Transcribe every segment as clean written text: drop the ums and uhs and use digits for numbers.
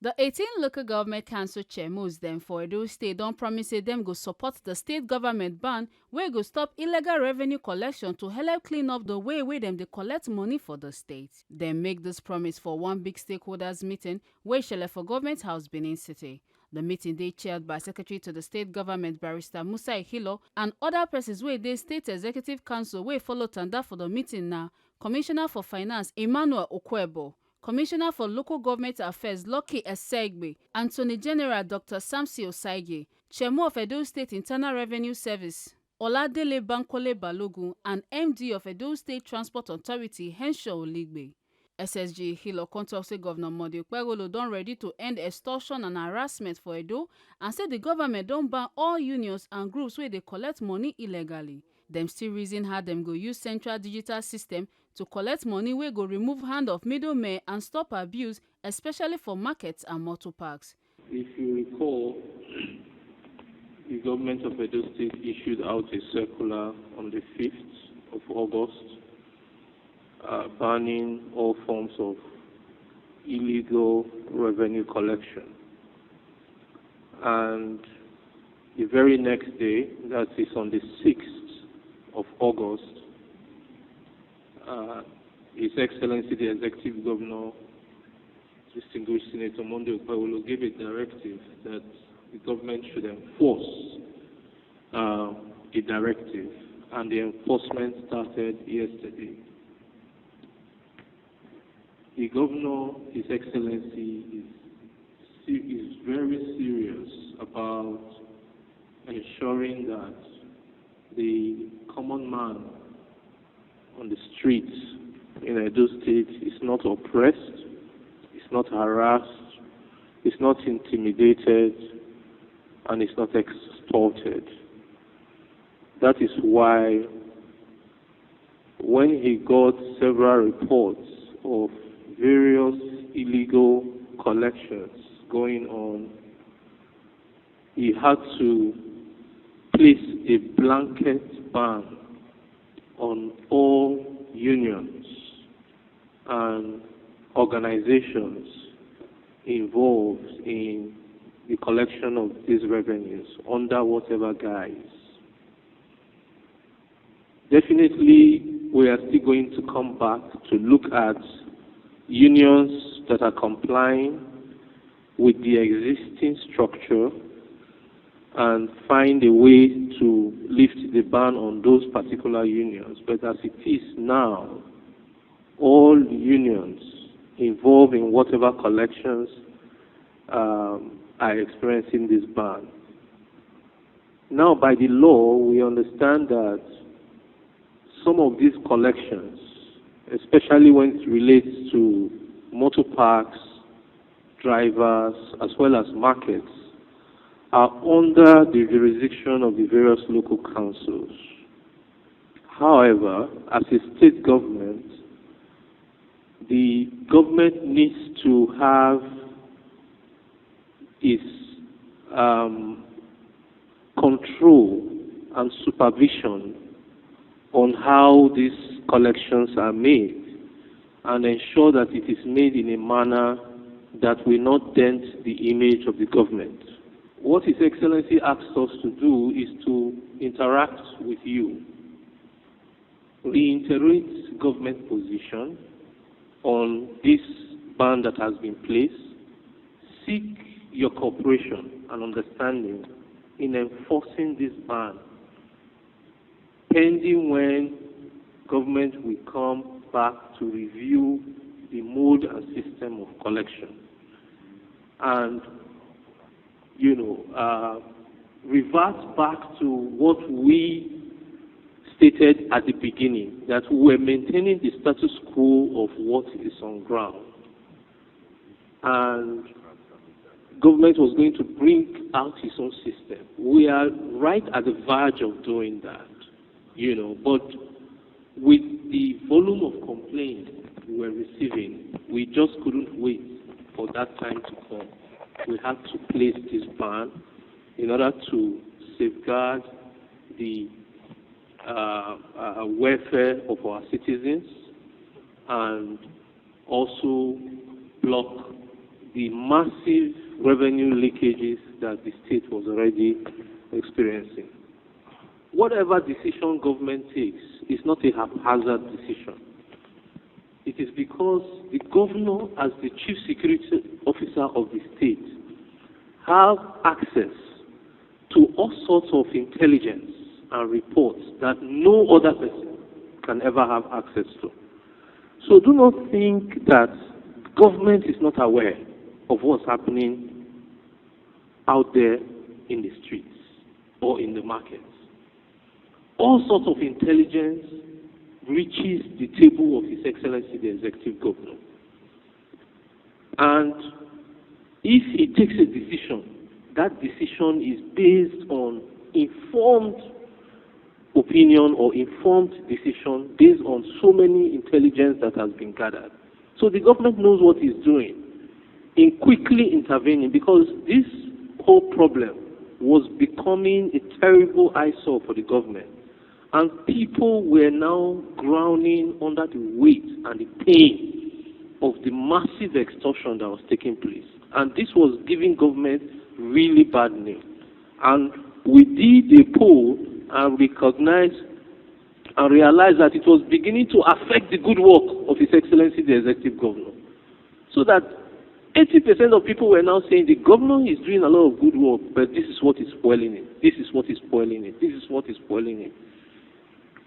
The 18 local government council chairmos dem for Edo State don promise say dem go support the state government ban wey go stop illegal revenue collection to help clean up the way dem dey collect money for the state. Dem make dis promise for one big stakeholders meeting wey shele for Government House, Benin City. The meeting dey chaired by Secretary to the State Government Barrister Musa Ihilo, and other persons wey dey State Executive Council wey follow tanda for the meeting na Commissioner for Finance Emmanuel Okwebo, Commissioner for Local Government Affairs Lucky Esegbe, Attorney General Dr. Samson Osaige, Chairmo of Edo State Internal Revenue Service Oladele Bankole Balogun, and MD of Edo State Transport Authority Henshaw Oligbe. SSG Hilo come talk say Governor Gov Okpebholo don ready to end extortion and harassment for Edo, and say the government don ban all unions and groups wey dey collect money illegally. Dem still reason how dem go use central digital system to collect money wey go remove hand of middlemen and stop abuse, especially for markets and motor parks. If you recall, the government of Edo State issued out a circular on the 5th of August banning all forms of illegal revenue collection. And the very next day, that is on the 6th of August, His Excellency the Executive Governor, distinguished Senator Gov Okpebholo, gave a directive that the government should enforce the directive, and the enforcement started yesterday. The Governor, His Excellency, is very serious about ensuring that the common man on the streets in Edo State is not oppressed, is not harassed, is not intimidated, and is not extorted. That is why when he got several reports of various illegal collections going on, he had to place a blanket ban on all unions and organizations involved in the collection of these revenues under whatever guise. Definitely, we are still going to come back to look at unions that are complying with the existing structure and find a way to lift the ban on those particular unions. But as it is now, all unions involved in whatever collections are experiencing this ban. Now, by the law, we understand that some of these collections, especially when it relates to motor parks, drivers, as well as markets, are under the jurisdiction of the various local councils. However, as a state government, the government needs to have its control and supervision on how these collections are made, and ensure that it is made in a manner that will not dent the image of the government. What His Excellency asks us to do is to interact with you, reiterate government position on this ban that has been placed, seek your cooperation and understanding in enforcing this ban, pending when government will come back to review the mode and system of collection, and revert back to what we stated at the beginning, that we were maintaining the status quo of what is on ground, and government was going to bring out its own system. We are right at the verge of doing that, but with the volume of complaints we were receiving, we just couldn't wait for that time to come. We had to place this ban in order to safeguard the welfare of our citizens and also block the massive revenue leakages that the state was already experiencing. Whatever decision government takes is not a haphazard decision. It is because the governor, as the chief security officer of the state, have access to all sorts of intelligence and reports that no other person can ever have access to. So do not think that government is not aware of what's happening out there in the streets or in the markets. All sorts of intelligence reaches the table of His Excellency the Executive Governor. And if he takes a decision, that decision is based on informed opinion or informed decision based on so many intelligence that has been gathered. So the government knows what it's doing in quickly intervening, because this whole problem was becoming a terrible eyesore for the government. And people were now groaning under the weight and the pain of the massive extortion that was taking place. And this was giving government really bad name. And we did a poll and recognized and realized that it was beginning to affect the good work of His Excellency the Executive Governor. So that 80% of people were now saying the governor is doing a lot of good work, but this is what is spoiling it. This is what is spoiling it. This is what is spoiling it.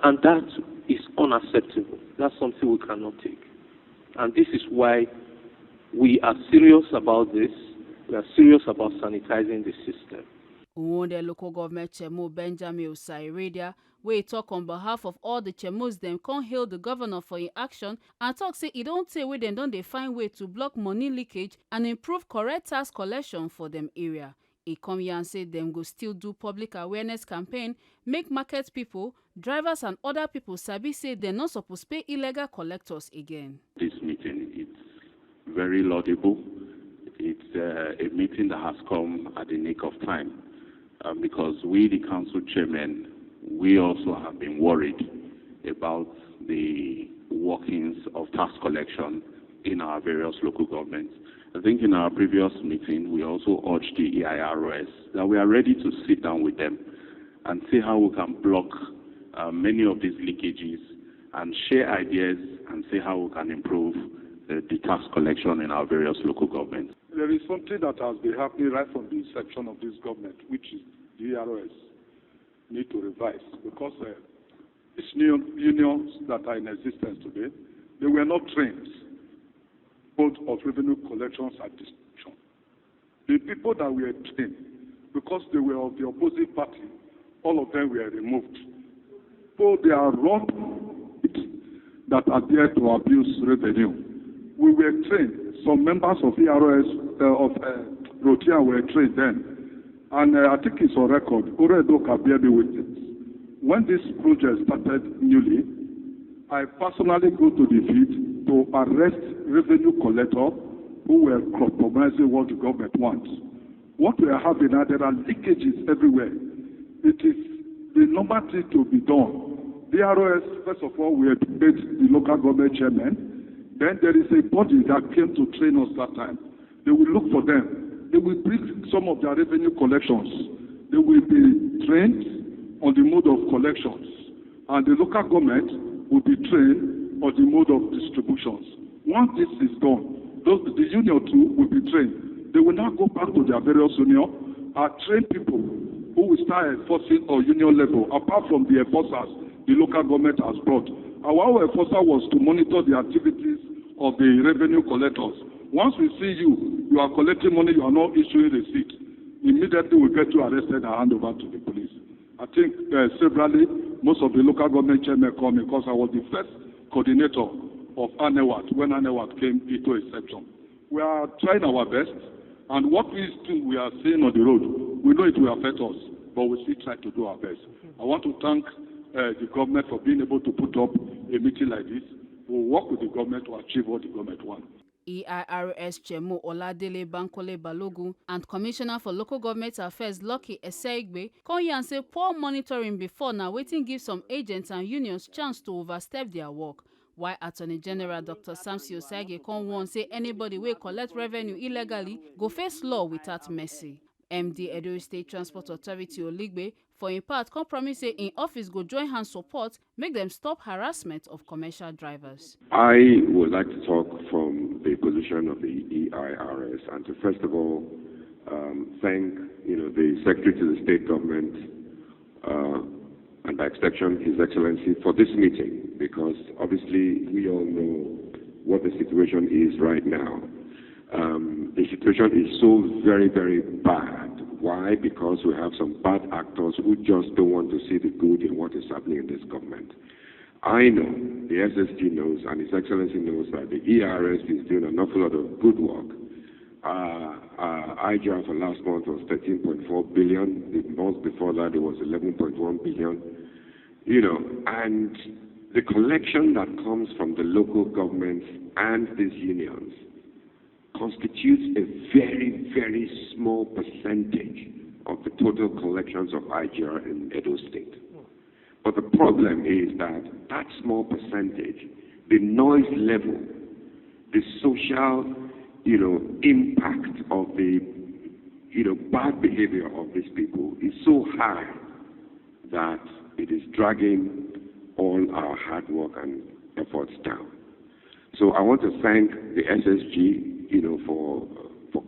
And that is unacceptable. That's something we cannot take. And this is why we are serious about this. We are serious about sanitizing the system. The local government chairmo Benjamin Osai wey talk on behalf of all the chairmos dem come hail the governor for his action and talk say e don't say wey dem don dey find way to block money leakage and improve correct tax collection for dem area. E come here and say dem go still do public awareness campaign, make market people, drivers and other people sabi say dem not suppose pay illegal collectors again. This meeting, it's very laudable. It's a meeting that has come at the nick of time because we, the council chairmen, we also have been worried about the workings of tax collection in our various local governments. I think in our previous meeting, we also urged the EIRS that we are ready to sit down with them and see how we can block many of these leakages and share ideas and see how we can improve the tax collection in our various local governments. There is something that has been happening right from the inception of this government, which is the EIRS need to revise, because these new unions that are in existence today, they were not trained both of revenue collections and distribution. The people that were trained, because they were of the opposite party, all of them were removed. So they are wrong that are there to abuse revenue. We were trained. Some members of ERS, of Rotia were trained then. And I think it's on record. Uredo can bear me with it. When this project started newly, I personally go to the field to arrest revenue collectors who were compromising what the government wants. What we are having now, there are leakages everywhere. It is the normal thing to be done. The ROS, first of all, we educate the local government chairman. Then there is a body that came to train us that time. They will look for them. They will bring some of their revenue collections. They will be trained on the mode of collections. And the local government will be trained on the mode of distributions. Once this is done, the union too will be trained. They will now go back to their various union and train people who will start enforcing on union level, apart from the enforcers the local government has brought. Our enforcer was to monitor the activities of the revenue collectors. Once we see you are collecting money, you are not issuing receipt, immediately we get you arrested and hand over to the police. I think severally, most of the local government chairmen come because I was the first coordinator of ANEWAT when ANEWAT came into exception. We are trying our best, and what we are seeing on the road, we know it will affect us, but we still try to do our best. I want to thank the government for being able to put up a meeting like this. We'll work with the government to achieve what the government wants. EIRS Chairmo Oladele Bankole Balogun and Commissioner for Local Government Affairs Lucky Eseigbe come here and say poor monitoring before now waiting give some agents and unions chance to overstep their work. While Attorney General Dr. Samson Osagie come warn say anybody wey collect revenue illegally go face law without mercy. MD Edo State Transport Authority Oligbe for im part come promise say in office go join hand support make them stop harassment of commercial drivers. I would like to talk from the position of the EIRS and to first of all thank the Secretary to the State Government and by extension His Excellency for this meeting, because obviously we all know what the situation is right now. The situation is so very, very bad. Why? Because we have some bad actors who just don't want to see the good in what is happening in this government. I know, the SSG knows, and His Excellency knows that the ERS is doing an awful lot of good work. IGR for last month was 13.4 billion. The month before that it was 11.1 billion. And the collection that comes from the local governments and these unions constitutes a very, very small percentage of the total collections of IGR in Edo State. But the problem is that small percentage, the noise level, the social, impact of the, bad behavior of these people is so high that it is dragging all our hard work and efforts down. So I want to thank the SSG, for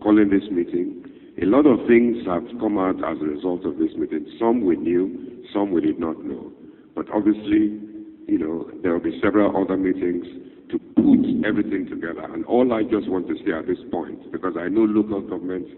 calling this meeting. A lot of things have come out as a result of this meeting. Some we knew, some we did not know. But obviously, there will be several other meetings to put everything together. And all I just want to say at this point, because I know local governments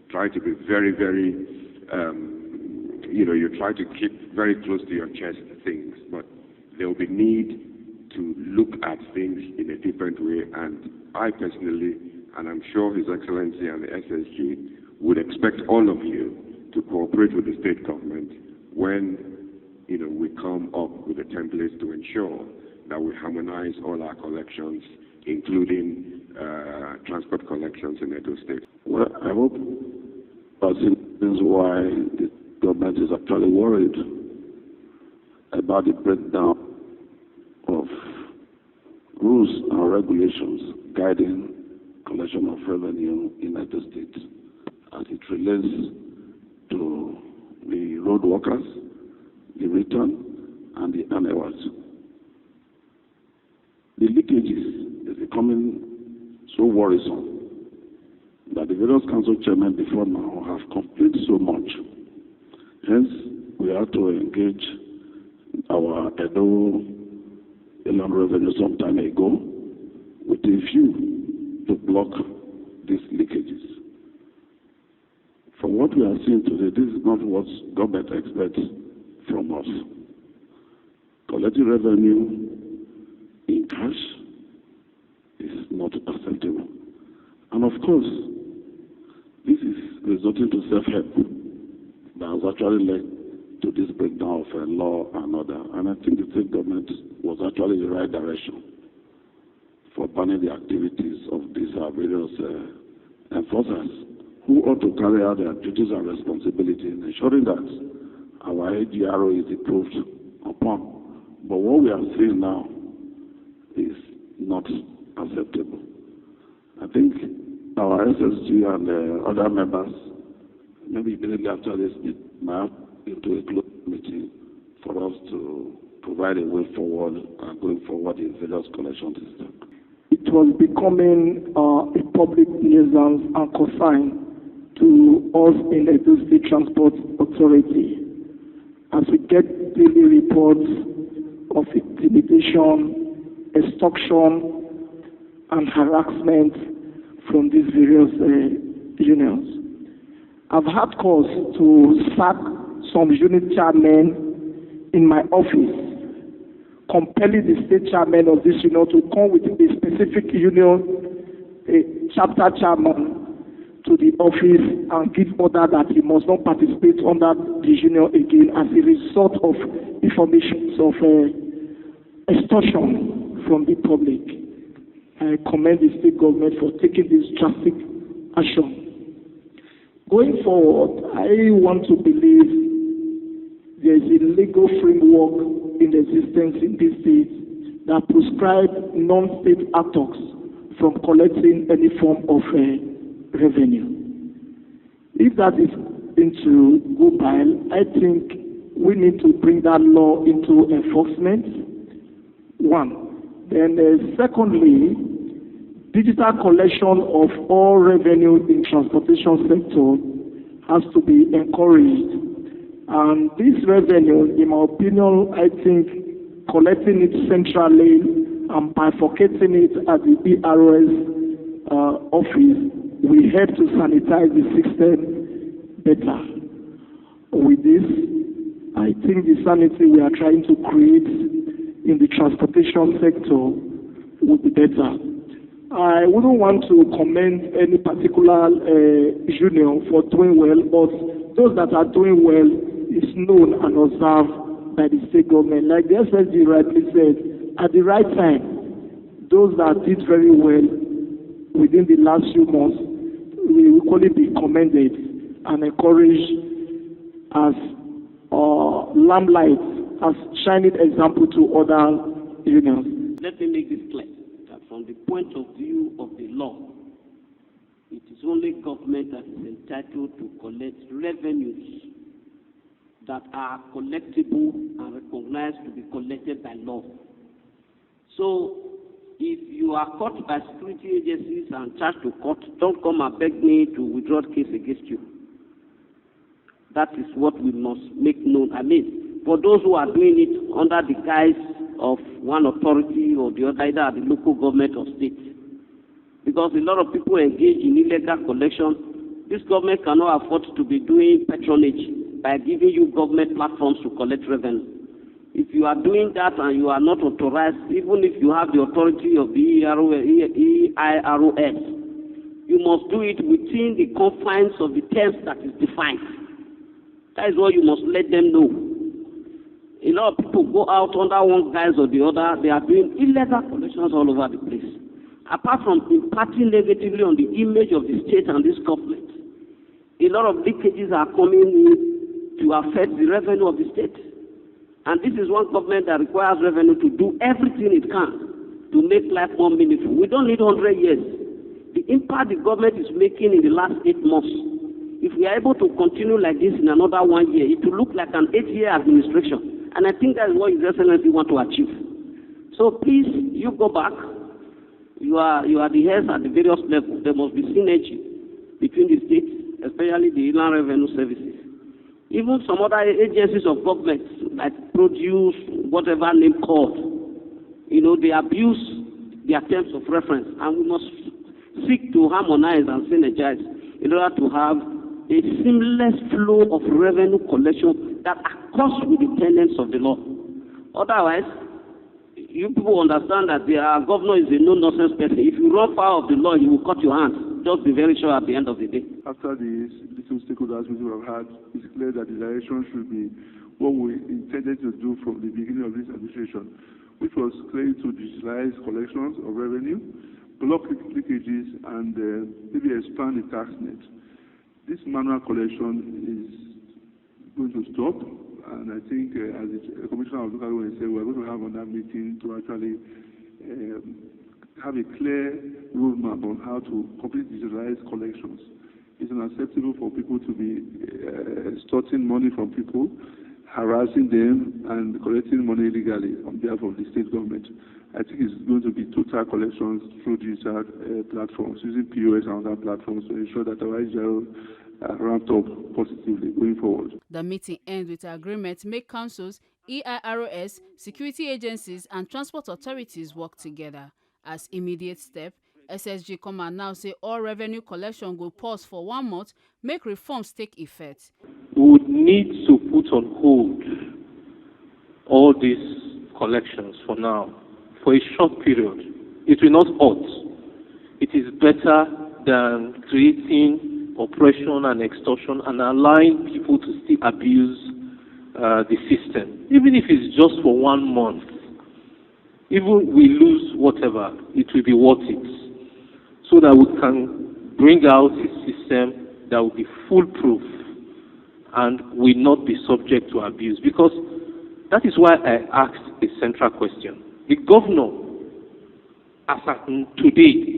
try to be very, very, you try to keep very close to your chest things, but there will be need to look at things in a different way. And I personally, and I'm sure His Excellency and the SSG would expect all of you to cooperate with the state government when we come up with the templates to ensure that we harmonize all our collections, including transport collections in Edo State. Well, I hope that's why the government is actually worried about the breakdown of rules and regulations guiding collection of revenue in Edo State as it relates to the road workers, the return, and the annuals. The leakages is becoming so worrisome that the various council chairmen before now have complained so much. Hence, we have to engage our Edo Inland Revenue some time ago with a view to block these leakages. From what we are seeing today, this is not what government expects from us. Collecting revenue in cash is not acceptable. And of course, this is resulting to self-help that has actually led to this breakdown of law and order. And I think the state government was actually in the right direction for banning the activities of these various enforcers who ought to carry out their duties and responsibility in ensuring that our AGRO is improved upon. But what we are seeing now is not acceptable. I think our SSG and other members, maybe immediately after this, might have into a closed meeting for us to provide a way forward and going forward in various collection systems. It was becoming a public nuisance and concern to us in the Edo State Transport Authority as we get daily reports of intimidation, extortion, and harassment from these various unions. I've had cause to sack some unit chairmen in my office, compelling the state chairman of this union to come with a specific union, a chapter chairman, to the office and give order that he must not participate under the union again as a result of information of extortion from the public. I commend the state government for taking this drastic action. Going forward, I want to believe there is a legal framework in existence in this state that prescribe non-state actors from collecting any form of revenue. If that is into go by, I think we need to bring that law into enforcement. One. Then secondly, digital collection of all revenue in transportation sector has to be encouraged. And this revenue, in my opinion, I think collecting it centrally and bifurcating it at the EROS office will help to sanitize the system better. With this, I think the sanity we are trying to create in the transportation sector will be better. I wouldn't want to commend any particular union for doing well, but those that are doing well is known and observed by the state government. Like the SSG rightly said, at the right time, those that did very well within the last few months will equally be commended and encouraged as lamplight, as shining example to other unions. Let me make this clear, that from the point of view of the law, it is only government that is entitled to collect revenues that are collectible and recognized to be collected by law. So, if you are caught by security agencies and charged to court, don't come and beg me to withdraw the case against you. That is what we must make known. I mean, for those who are doing it under the guise of one authority or the other, either at the local government or state. Because a lot of people engage in illegal collection. This government cannot afford to be doing patronage by giving you government platforms to collect revenue. If you are doing that and you are not authorized, even if you have the authority of the EIROS, you must do it within the confines of the terms that is defined. That is what you must let them know. A lot of people go out under one guise or the other. They are doing illegal collections all over the place. Apart from impacting negatively on the image of the state and this government, a lot of leakages are coming in to affect the revenue of the state. And this is one government that requires revenue to do everything it can to make life more meaningful. We don't need 100 years. The impact the government is making in the last 8 months, if we are able to continue like this in another 1 year, it will look like an 8-year administration. And I think that is what His Excellency want to achieve. So please, you go back. You are the heads at the various levels. There must be synergy between the states, especially the Inland Revenue Services. Even some other agencies of government, like produce, whatever name called, they abuse their terms of reference. And we must seek to harmonize and synergize in order to have a seamless flow of revenue collection that accords with the tenets of the law. Otherwise, you people understand that our governor is a no-nonsense person. If you run foul of the law, he will cut your hands. Just be very sure at the end of the day. After the little stakeholders meeting we have had, it's clear that the direction should be what we intended to do from the beginning of this administration, which was clearly to digitalize collections of revenue, block leakages, and maybe expand the tax net. This manual collection is going to stop, and I think as the Commissioner of Local Government said, we're going to have another meeting to actually have a clear roadmap on how to completely digitalize collections. It's unacceptable for people to be extorting money from people, harassing them, and collecting money illegally on behalf of the state government. I think it's going to be total collections through digital platforms, using POS and other platforms to ensure that our IGL ramped up positively going forward. The meeting ends with agreement to make councils, EIROS, security agencies, and transport authorities work together. As immediate step, SSG come and now say all revenue collection will pause for 1 month, make reforms take effect. We would need to put on hold all these collections for now, for a short period. It will not halt. It is better than creating oppression and extortion and allowing people to still abuse the system. Even if it's just for 1 month, even we lose whatever, it will be worth it, so that we can bring out a system that will be foolproof and will not be subject to abuse. Because that is why I asked a central question. the governor, as at today,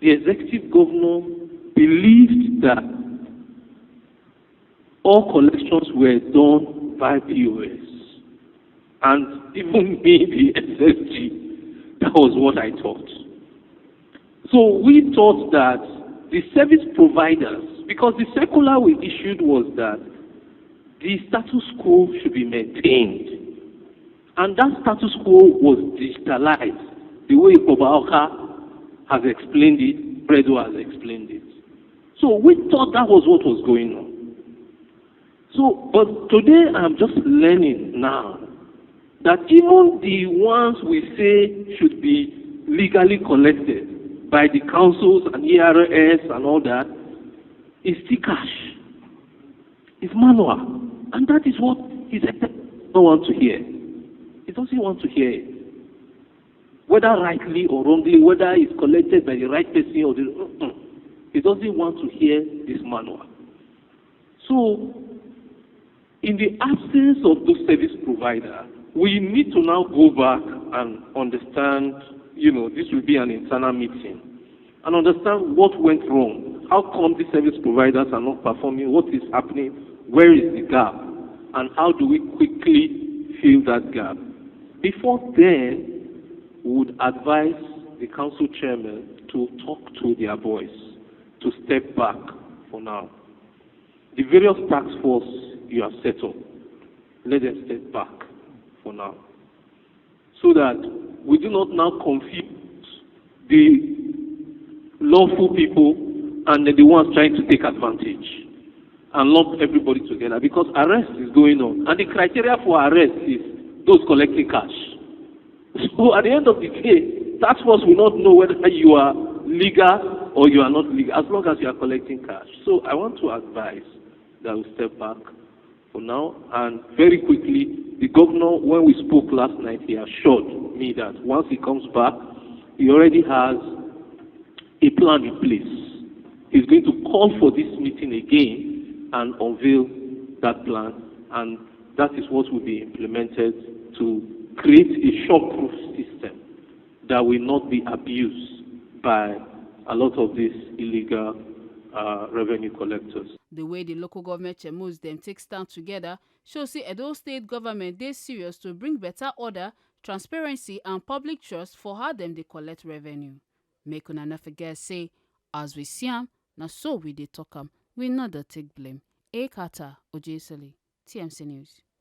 the executive governor believed that all collections were done by POS. And even me, the SSG, that was what I thought. So we thought that the service providers, because the circular we issued was that the status quo should be maintained. And that status quo was digitalized, the way Obaoka has explained it, Bredo has explained it. So we thought that was what was going on. So, but today I'm just learning now that even the ones we say should be legally collected by the councils and ERS and all that is still cash. It's manual. And that is what his executive don't want to hear. He doesn't want to hear it. Whether rightly or wrongly, whether it's collected by the right person or the... He doesn't want to hear this manual. So, in the absence of those service providers, we need to now go back and understand, this will be an internal meeting, and understand what went wrong. How come the service providers are not performing? What is happening? Where is the gap? And how do we quickly fill that gap? Before then, we would advise the council chairman to talk to their voice, to step back for now. The various task force you have set up, let them step back for now, so that we do not now confuse the lawful people and the ones trying to take advantage and lump everybody together, because arrest is going on, and the criteria for arrest is those collecting cash. So at the end of the day, task force will not know whether you are legal or you are not legal, as long as you are collecting cash. So I want to advise that we step back for now, and very quickly, the governor, when we spoke last night, he assured me that once he comes back, he already has a plan in place. He's going to call for this meeting again and unveil that plan, and that is what will be implemented to create a shock-proof system that will not be abused by a lot of these illegal revenue collectors. The way the local government chairmos them take stand together shows the Edo State government dey serious to bring better order, transparency and public trust for how them they collect revenue. Make una no forget say, as we see am, na so we dey talk am, we no dey take blame. Ekata Ojesele, TMC News.